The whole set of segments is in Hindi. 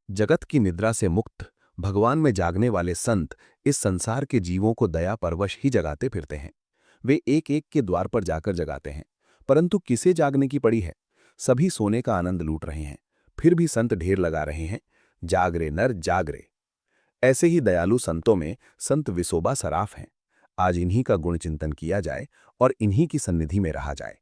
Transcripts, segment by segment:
जगत की निद्रा से मुक्त भगवान में जागने वाले संत इस संसार के जीवों को दया परवश ही जगाते फिरते हैं। वे एक एक के द्वार पर जाकर जगाते हैं, परंतु किसे जागने की पड़ी है? सभी सोने का आनंद लूट रहे हैं, फिर भी संत ढेर लगा रहे हैं। जाग रे नर जाग रे। ऐसे ही दयालु संतों में संत विसोबा सराफ हैं। आज इन्हीं का गुण चिंतन किया जाए और इन्हीं की सन्निधि में रहा जाए।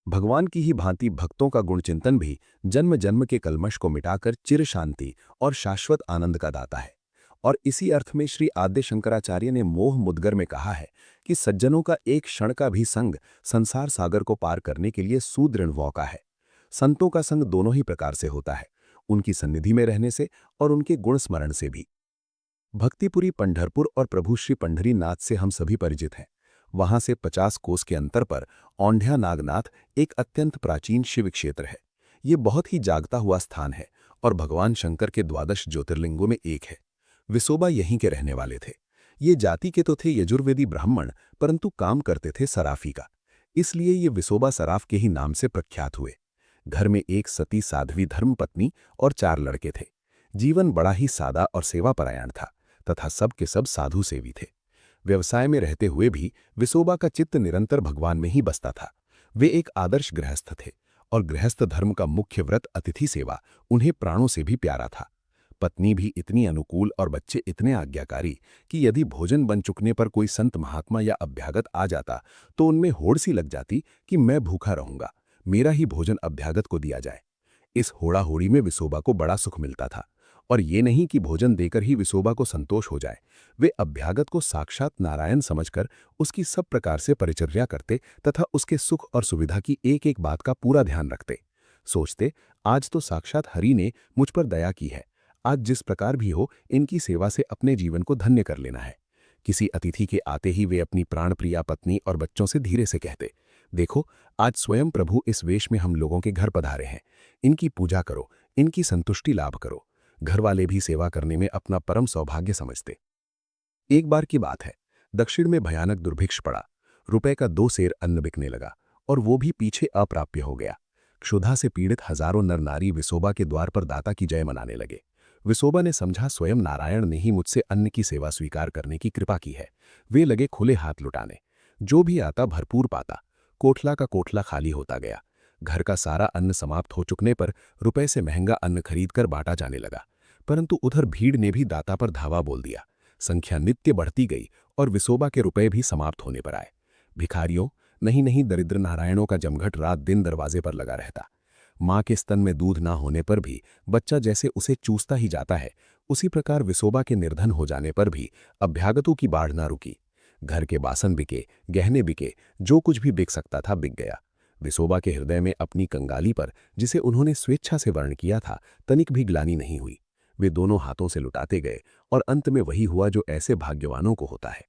भगवान की ही भांति भक्तों का गुण चिंतन भी जन्म जन्म के कल्मश को मिटाकर चिर शांति और शाश्वत आनंद का दाता है। और इसी अर्थ में श्री आद्य शंकराचार्य ने मोह मुद्गर में कहा है कि सज्जनों का एक क्षण का भी संग संसार सागर को पार करने के लिए सुदृढ़ मौका है। संतों का संग दोनों ही प्रकार से होता है, उनकी सन्निधि में रहने से और उनके गुण स्मरण से भी। भक्तिपुरी पंढरपुर और प्रभु श्री पंढरी नाथ से हम सभी परिचित हैं। वहां से 50 कोस के अंतर पर औंढ्या नागनाथ एक अत्यंत प्राचीन शिव क्षेत्र है। ये बहुत ही जागता हुआ स्थान है और भगवान शंकर के 12 ज्योतिर्लिंगों में एक है। विसोबा यहीं के रहने वाले थे। ये जाति के तो थे यजुर्वेदी ब्राह्मण, परंतु काम करते थे सराफी का। इसलिए ये विसोबा सराफ के ही नाम से प्रख्यात हुए। घर में एक सती साध्वी धर्मपत्नी और 4 लड़के थे। जीवन बड़ा ही सादा और सेवापरायण था तथा सब के सब साधु सेवी थे। व्यवसाय में रहते हुए भी विसोबा का चित्त निरंतर भगवान में ही बसता था। वे एक आदर्श गृहस्थ थे और गृहस्थ धर्म का मुख्य व्रत अतिथि सेवा उन्हें प्राणों से भी प्यारा था। पत्नी भी इतनी अनुकूल और बच्चे इतने आज्ञाकारी कि यदि भोजन बन चुकने पर कोई संत महात्मा या अभ्यागत आ जाता तो उनमें होड़ सी लग जाती कि मैं भूखा रहूंगा, मेरा ही भोजन अभ्यागत को दिया जाए। इस होड़ाहोड़ी में विसोबा को बड़ा सुख मिलता था। और ये नहीं कि भोजन देकर ही विसोबा को संतोष हो जाए, वे अभ्यागत को साक्षात नारायण समझकर उसकी सब प्रकार से परिचर्या करते तथा उसके सुख और सुविधा की एक एक बात का पूरा ध्यान रखते। सोचते, आज तो साक्षात हरि ने मुझ पर दया की है, आज जिस प्रकार भी हो इनकी सेवा से अपने जीवन को धन्य कर लेना है। किसी अतिथि के आते ही वे अपनी प्राणप्रिया पत्नी और बच्चों से धीरे से कहते, देखो, आज स्वयं प्रभु इस वेश में हम लोगों के घर पधारे हैं, इनकी पूजा करो, इनकी संतुष्टि लाभ करो। घर वाले भी सेवा करने में अपना परम सौभाग्य समझते। एक बार की बात है, दक्षिण में भयानक दुर्भिक्ष पड़ा। रुपए का 2 सेर अन्न बिकने लगा और वो भी पीछे अप्राप्य हो गया। क्षुधा से पीड़ित हजारों नर नारी विसोबा के द्वार पर दाता की जय मनाने लगे। विसोबा ने समझा स्वयं नारायण ने ही मुझसे अन्न की सेवा स्वीकार करने की कृपा की है। वे लगे खुले हाथ लुटाने। जो भी आता भरपूर पाता। कोठला का कोठला खाली होता गया। घर का सारा अन्न समाप्त हो चुकने पर रुपए से महंगा अन्न खरीदकर बांटा जाने लगा। परंतु उधर भीड़ ने भी दाता पर धावा बोल दिया। संख्या नित्य बढ़ती गई और विसोबा के रुपए भी समाप्त होने पर आए। भिखारियों, नहीं नहीं, दरिद्र नारायणों का जमघट रात दिन दरवाजे पर लगा रहता। माँ के स्तन में दूध ना होने पर भी बच्चा जैसे उसे चूसता ही जाता है, उसी प्रकार विसोबा के निर्धन हो जाने पर भी अभ्यागतों की बाढ़ ना रुकी। घर के बासन बिके, गहने बिके, जो कुछ भी बिक सकता था बिक गया। विसोबा के हृदय में अपनी कंगाली पर, जिसे उन्होंने स्वेच्छा से वर्ण किया था, तनिक भी ग्लानि नहीं हुई। वे दोनों हाथों से लुटाते गए और अंत में वही हुआ जो ऐसे भाग्यवानों को होता है।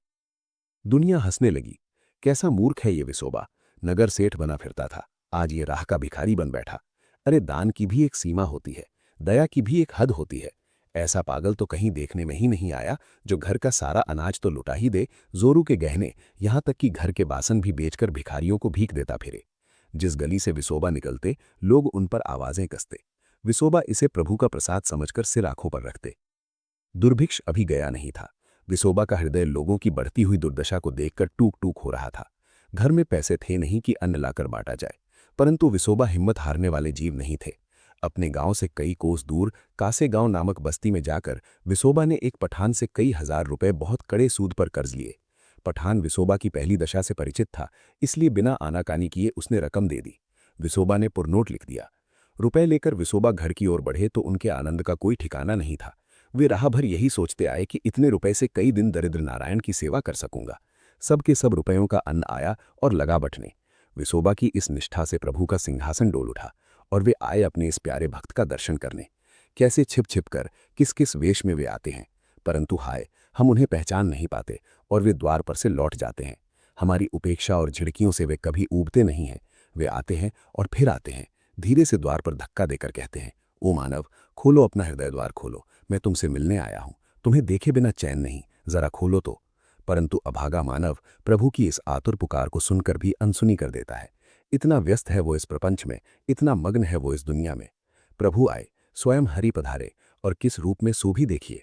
दुनिया हंसने लगी। कैसा मूर्ख है ये विसोबा, नगर सेठ बना फिरता था, आज ये राह का भिखारी बन बैठा। अरे, दान की भी एक सीमा होती है, दया की भी एक हद होती है। ऐसा पागल तो कहीं देखने में ही नहीं आया जो घर का सारा अनाज तो लुटा ही दे, जोरू के गहने, यहां तक कि घर के बासन भी बेचकर भिखारियों को भीख देता फिरे। जिस गली से विसोबा निकलते, लोग उन पर आवाजें कसते। विसोबा इसे प्रभु का प्रसाद समझकर सिर आंखों पर रखते। दुर्भिक्ष अभी गया नहीं था। विसोबा का हृदय लोगों की बढ़ती हुई दुर्दशा को देखकर टूक टूक हो रहा था। घर में पैसे थे नहीं कि अन्न लाकर बांटा जाए, परंतु विसोबा हिम्मत हारने वाले जीव नहीं थे। अपने गांव से कई कोस दूर कासे गांव नामक बस्ती में जाकर विसोबा ने एक पठान से कई हजार रुपए बहुत कड़े सूद पर कर्ज लिए। पठान विसोबा की पहली दशा से परिचित था, इसलिए बिना आनाकानी किए उसने रकम दे दी। विसोबा ने पुरनोट लिख दिया। रुपए लेकर विसोबा घर की ओर बढ़े तो उनके आनंद का कोई ठिकाना नहीं था। वे राह भर यही सोचते आए कि इतने रुपए से कई दिन दरिद्र नारायण की सेवा कर सकूंगा। सब के सब रुपयों का अन्न आया और लगा बटने। विसोबा की इस निष्ठा से प्रभु का सिंहासन डोल उठा और वे आए अपने इस प्यारे भक्त का दर्शन करने। कैसे छिप छिप कर, किस किस वेश में वे आते हैं, परंतु हाय, हम उन्हें पहचान नहीं पाते और वे द्वार पर से लौट जाते हैं। हमारी उपेक्षा और झिड़कियों से वे कभी ऊबते नहीं हैं। वे आते हैं और फिर आते हैं, धीरे से द्वार पर धक्का देकर कहते हैं, ओ मानव, खोलो अपना हृदय द्वार खोलो, मैं तुमसे मिलने आया हूं। तुम्हें देखे बिना चैन नहीं, जरा खोलो तो। परंतु अभागा मानव प्रभु की इस आतुर पुकार को सुनकर भी अनसुनी कर देता है। इतना व्यस्त है वो इस प्रपंच में, इतना मग्न है वो इस दुनिया में। प्रभु आए, स्वयं हरि पधारे और किस रूप में सो भी देखिए।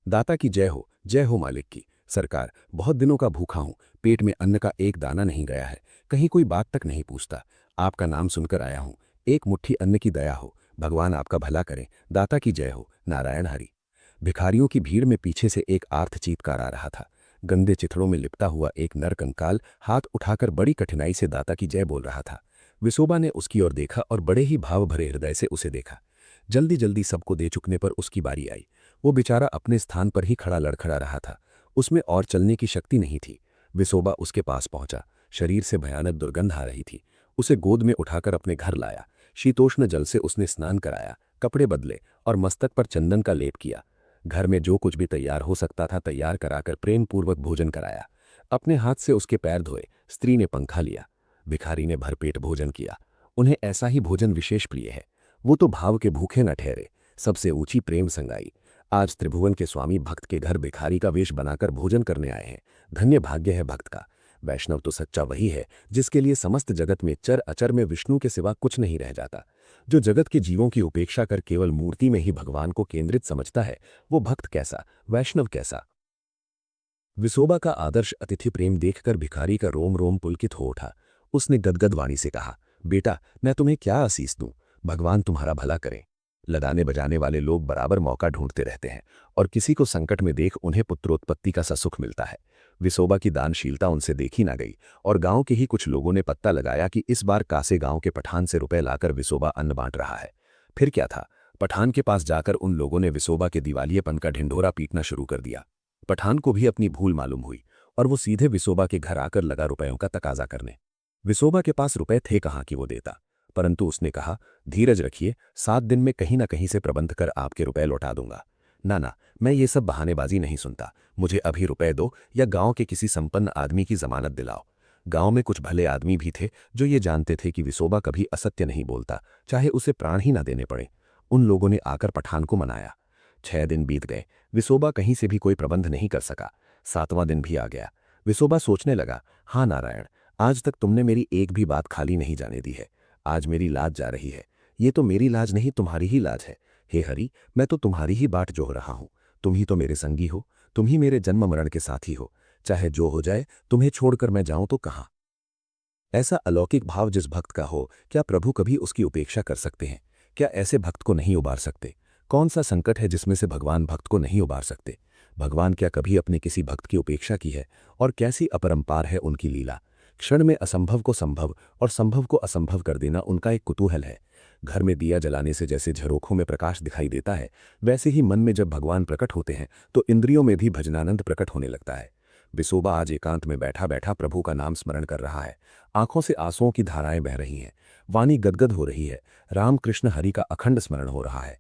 दाता की जय हो मालिक की। सरकार, बहुत दिनों का भूखा हूं, पेट में अन्न का एक दाना नहीं गया है, कहीं कोई बात तक नहीं पूछता। आपका नाम सुनकर आया हूं, एक मुट्ठी अन्न की दया हो, भगवान आपका भला करें। दाता की जय हो, नारायण हरि। भिखारियों की भीड़ में पीछे से एक आर्त चीत्कार आ रहा था। गंदे चिथड़ों में लिपटा हुआ एक नर कंकाल हाथ उठाकर बड़ी कठिनाई से दाता की जय बोल रहा था। विसोबा ने उसकी ओर देखा और बड़े ही भाव भरे हृदय से उसे देखा। जल्दी जल्दी सबको दे चुकने पर उसकी बारी आई। वो बेचारा अपने स्थान पर ही खड़ा लड़खड़ा रहा था, उसमें और चलने की शक्ति नहीं थी। विसोबा उसके पास पहुंचा। शरीर से भयानक दुर्गंध आ रही थी। उसे गोद में उठाकर अपने घर लाया। शीतोष्ण जल से उसने स्नान कराया, कपड़े बदले और मस्तक पर चंदन का लेप किया। घर में जो कुछ भी तैयार हो सकता था तैयार कराकर प्रेम पूर्वक भोजन कराया। अपने हाथ से उसके पैर धोए। स्त्री ने पंखा लिया। भिखारी ने भरपेट भोजन किया। उन्हें ऐसा ही भोजन विशेष प्रिय है। वो तो भाव के भूखे न ठहरे, सबसे ऊंची प्रेम संगाई। आज त्रिभुवन के स्वामी भक्त के घर भिखारी का वेश बनाकर भोजन करने आए हैं। धन्य भाग्य है भक्त का। वैष्णव तो सच्चा वही है जिसके लिए समस्त जगत में चर अचर में विष्णु के सिवा कुछ नहीं रह जाता। जो जगत के जीवों की उपेक्षा कर केवल मूर्ति में ही भगवान को केंद्रित समझता है, वो भक्त कैसा, वैष्णव कैसा। विसोबा का आदर्श अतिथि प्रेम देखकर भिखारी का रोम रोम पुलकित हो उठा। उसने गदगद वाणी से कहा, बेटा, मैं तुम्हें क्या आसीस दूं, भगवान तुम्हारा भला करे। लदाने बजाने वाले लोग बराबर मौका ढूंढते रहते हैं और किसी को संकट में देख उन्हें पुत्रोत्पत्ति का सा सुख मिलता है। विसोबा की दानशीलता उनसे देखी ना गई और गांव के ही कुछ लोगों ने पत्ता लगाया कि इस बार कासे गांव के पठान से रुपए लाकर विसोबा अन्न बांट रहा है। फिर क्या था, पठान के पास जाकर उन लोगों ने विसोबा के दिवालियेपन का ढिंढोरा पीटना शुरू कर दिया। पठान को भी अपनी भूल मालूम हुई और वो सीधे विसोबा के घर आकर लगा रुपयों का तकाजा करने। विसोबा के पास रुपए थे कहाँ कि वो देता, परंतु उसने कहा, धीरज रखिए, 7 दिन में कहीं ना कहीं से प्रबंध कर आपके रुपए लौटा दूंगा। ना, मैं ये सब बहानेबाजी नहीं सुनता। मुझे अभी रुपए दो या गांव के किसी संपन्न आदमी की जमानत दिलाओ। गांव में कुछ भले आदमी भी थे जो ये जानते थे कि विसोबा कभी असत्य नहीं बोलता, चाहे उसे प्राण ही ना देने पड़े। उन लोगों ने आकर पठान को मनाया। 6 दिन बीत गए, विसोबा कहीं से भी कोई प्रबंध नहीं कर सका। 7वां दिन भी आ गया। विसोबा सोचने लगा, हाँ नारायण, आज तक तुमने मेरी एक भी बात खाली नहीं जाने दी है। आज मेरी लाज जा रही है। ये तो मेरी लाज नहीं, तुम्हारी ही लाज है। हे हरि, मैं तो तुम्हारी ही बाट जोह रहा हूं। तुम ही तो मेरे संगी हो, तुम ही मेरे जन्म मरण के साथी हो। चाहे जो हो जाए, तुम्हें छोड़कर मैं जाऊं तो कहां। ऐसा अलौकिक भाव जिस भक्त का हो, क्या प्रभु कभी उसकी उपेक्षा कर सकते हैं? क्या ऐसे भक्त को नहीं उबार सकते? कौन सा संकट है जिसमें से भगवान भक्त को नहीं उबार सकते? भगवान क्या कभी अपने किसी भक्त की उपेक्षा की है? और कैसी अपरंपार है उनकी लीला। क्षण में असंभव को संभव और संभव को असंभव कर देना उनका एक कुतूहल है। घर में दिया जलाने से जैसे झरोखों में प्रकाश दिखाई देता है, वैसे ही मन में जब भगवान प्रकट होते हैं तो इंद्रियों में भी भजनानंद प्रकट होने लगता है। विसोबा आज एकांत में बैठा बैठा प्रभु का नाम स्मरण कर रहा है। आंखों से आंसुओं की धाराएं बह रही हैं, वाणी गदगद हो रही है। राम कृष्ण हरि का अखंड स्मरण हो रहा है।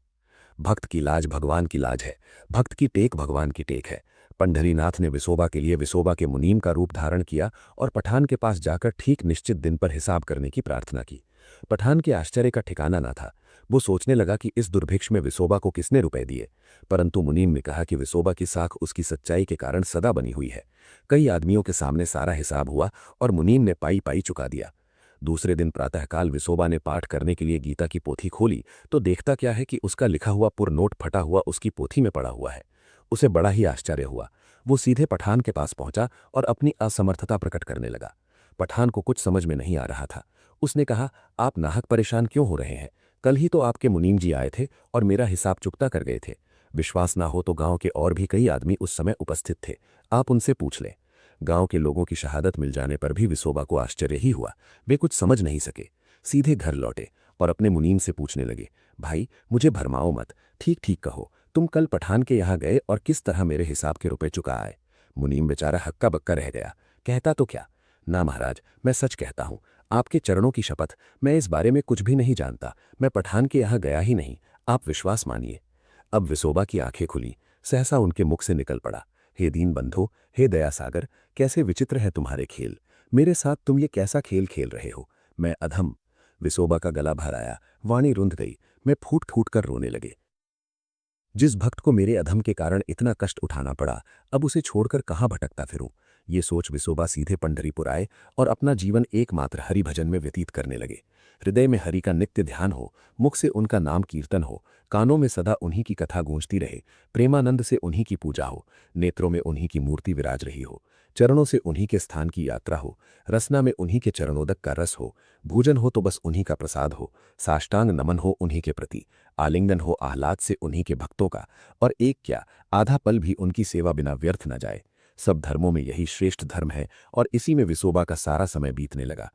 भक्त की लाज भगवान की लाज है, भक्त की टेक भगवान की टेक है। पंढरीनाथ ने विसोबा के लिए विसोबा के मुनीम का रूप धारण किया और पठान के पास जाकर ठीक निश्चित दिन पर हिसाब करने की प्रार्थना की। पठान के आश्चर्य का ठिकाना न था। वो सोचने लगा कि इस दुर्भिक्ष में विसोबा को किसने रुपए दिए, परंतु मुनीम ने कहा कि विसोबा की साख उसकी सच्चाई के कारण सदा बनी हुई है। कई आदमियों के सामने सारा हिसाब हुआ और मुनीम ने पाई पाई चुका दिया। दूसरे दिन प्रातःकाल विसोबा ने पाठ करने के लिए गीता की पोथी खोली तो देखता क्या है कि उसका लिखा हुआ पुरनोट फटा हुआ उसकी पोथी में पड़ा हुआ है। उसे बड़ा ही आश्चर्य हुआ। वो सीधे पठान के पास पहुंचा और अपनी असमर्थता प्रकट करने लगा। पठान को कुछ समझ में नहीं आ रहा था। उसने कहा, आप नाहक परेशान क्यों हो रहे हैं? कल ही तो आपके मुनीम जी आए थे और मेरा हिसाब चुकता कर गए थे। विश्वास ना हो तो गांव के और भी कई आदमी उस समय उपस्थित थे, आप उनसे पूछ लें। गांव के लोगों की शहादत मिल जाने पर भी विसोबा को आश्चर्य ही हुआ। वे कुछ समझ नहीं सके। सीधे घर लौटे और अपने मुनीम से पूछने लगे, भाई मुझे भरमाओ मत, ठीक ठीक कहो, तुम कल पठान के यहाँ गए और किस तरह मेरे हिसाब के रुपए चुका आए? मुनीम बेचारा हक्का बक्का रह गया। कहता तो क्या, ना महाराज, मैं सच कहता हूँ, आपके चरणों की शपथ, मैं इस बारे में कुछ भी नहीं जानता। मैं पठान के यहाँ गया ही नहीं, आप विश्वास मानिए। अब विसोबा की आंखें खुली। सहसा उनके मुख से निकल पड़ा, हे दीन बंधो, हे दया सागर, कैसे विचित्र है तुम्हारे खेल। मेरे साथ तुम ये कैसा खेल खेल रहे हो? मैं अधम। विसोबा का गला भर आया, वाणी रुंध गई। मैं फूट फूट कर रोने लगे। जिस भक्त को मेरे अधम के कारण इतना कष्ट उठाना पड़ा, अब उसे छोड़कर कहाँ भटकता फिरूं? ये सोच विसोबा सीधे पंढरीपुर आए और अपना जीवन एकमात्र हरि भजन में व्यतीत करने लगे। हृदय में हरि का नित्य ध्यान हो, मुख से उनका नाम कीर्तन हो, कानों में सदा उन्हीं की कथा गूंजती रहे, प्रेमानंद से उन्हीं की पूजा हो, नेत्रों में उन्हीं की मूर्ति विराज रही हो, चरणों से उन्हीं के स्थान की यात्रा हो, रसना में उन्हीं के चरणोदक का रस हो, भोजन हो तो बस उन्हीं का प्रसाद हो, साष्टांग नमन हो उन्हीं के प्रति, आलिंगन हो आह्लाद से उन्हीं के भक्तों का, और एक क्या आधा पल भी उनकी सेवा बिना व्यर्थ न जाए। सब धर्मों में यही श्रेष्ठ धर्म है और इसी में विसोबा का सारा समय बीतने लगा।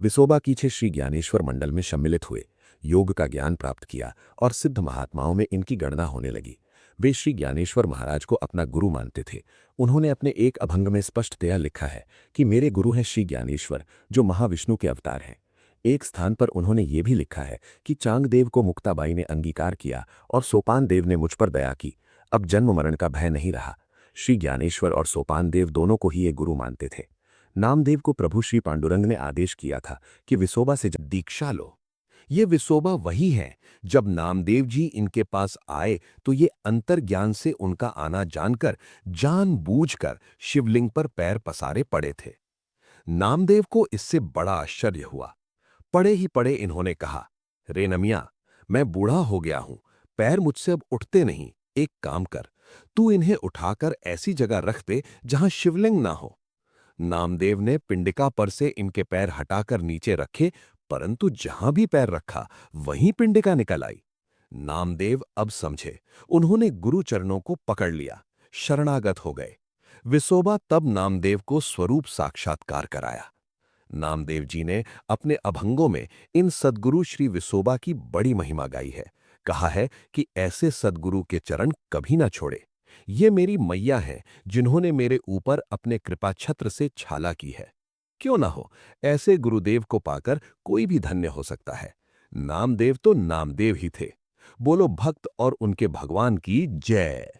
विसोबा कीछे श्री ज्ञानेश्वर मंडल में सम्मिलित हुए, योग का ज्ञान प्राप्त किया और सिद्ध महात्माओं में इनकी गणना होने लगी। वे श्री ज्ञानेश्वर महाराज को अपना गुरु मानते थे। उन्होंने अपने एक अभंग में स्पष्टतया लिखा है कि मेरे गुरु हैं श्री ज्ञानेश्वर, जो महाविष्णु के अवतार हैं। एक स्थान पर उन्होंने ये भी लिखा है कि चांगदेव को मुक्ताबाई ने अंगीकार किया और सोपान देव ने मुझ पर दया की। अब जन्म मरण का भय नहीं रहा। श्री ज्ञानेश्वर और सोपान देव दोनों को ही एक गुरु मानते थे। नामदेव को प्रभु श्री पांडुरंग ने आदेश किया था कि विसोबा से दीक्षा लो। ये विसोबा वही है। जब नामदेव जी इनके पास आए तो ये अंतर्ज्ञान से उनका आना जानकर जानबूझकर शिवलिंग पर पैर पसारे पड़े थे। नामदेव को इससे बड़ा आश्चर्य हुआ। पड़े ही पड़े इन्होंने कहा, रे नमिया, मैं बूढ़ा हो गया हूं, पैर मुझसे अब उठते नहीं। एक काम कर, तू इन्हें उठाकर ऐसी जगह रख दे जहां शिवलिंग ना हो। नामदेव ने पिंडिका पर से इनके पैर हटाकर नीचे रखे, परंतु जहां भी पैर रखा वहीं पिंडिका निकल आई। नामदेव अब समझे। उन्होंने गुरु चरणों को पकड़ लिया, शरणागत हो गए। विसोबा तब नामदेव को स्वरूप साक्षात्कार कराया। नामदेव जी ने अपने अभंगों में इन सद्गुरु श्री विसोबा की बड़ी महिमा गाई है। कहा है कि ऐसे सद्गुरु के चरण कभी ना छोड़े। ये मेरी मैया हैं, जिन्होंने मेरे ऊपर अपने कृपा छत्र से छाला की है। क्यों ना हो, ऐसे गुरुदेव को पाकर कोई भी धन्य हो सकता है। नामदेव तो नामदेव ही थे। बोलो भक्त और उनके भगवान की जय।